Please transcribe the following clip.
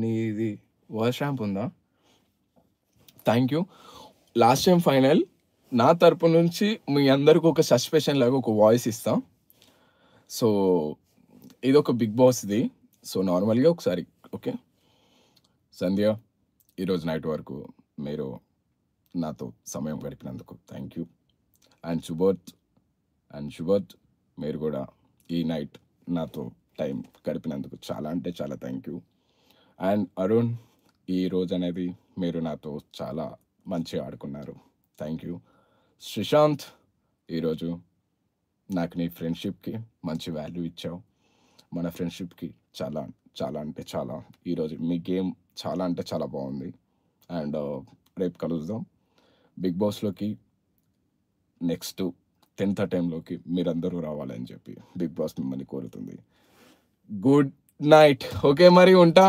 నీది voice ramp ఉందా? Thank you. Last time final నా తరపు నుంచి మీ అందరికి ఒక సస్పెషన్ లాగా ఒక వాయిస్ ఇస్తా. సో ఇదొక బిగ్ బాస్ది. సో నార్మల్గా ఒకసారి ఓకే. సంధ్య, ఈరోజు నైట్ వరకు మీరు నాతో సమయం గడిపినందుకు థ్యాంక్ యూ. అండ్ శుభోత్ మీరు కూడా ఈ నైట్ నాతో టైం గడిపినందుకు చాలా అంటే చాలా థ్యాంక్ యూ. అండ్ అరుణ్, ఈ రోజు అనేది మీరు నాతో చాలా మంచిగా ఆడుకున్నారు. Thank you. శ్రీశాంత్, ఈరోజు నాకు నీ ఫ్రెండ్షిప్కి మంచి వాల్యూ ఇచ్చావు. మన ఫ్రెండ్షిప్కి చాలా చాలా అంటే చాలా ఈరోజు మీ గేమ్ చాలా అంటే చాలా బాగుంది. అండ్ రేపు కలుద్దాం బిగ్ బాస్లోకి. నెక్స్ట్ 10:30 టైంలోకి మీరందరూ రావాలని చెప్పి బిగ్ బాస్ మిమ్మల్ని కోరుతుంది. Good night. ఓకే మరి ఉంటా.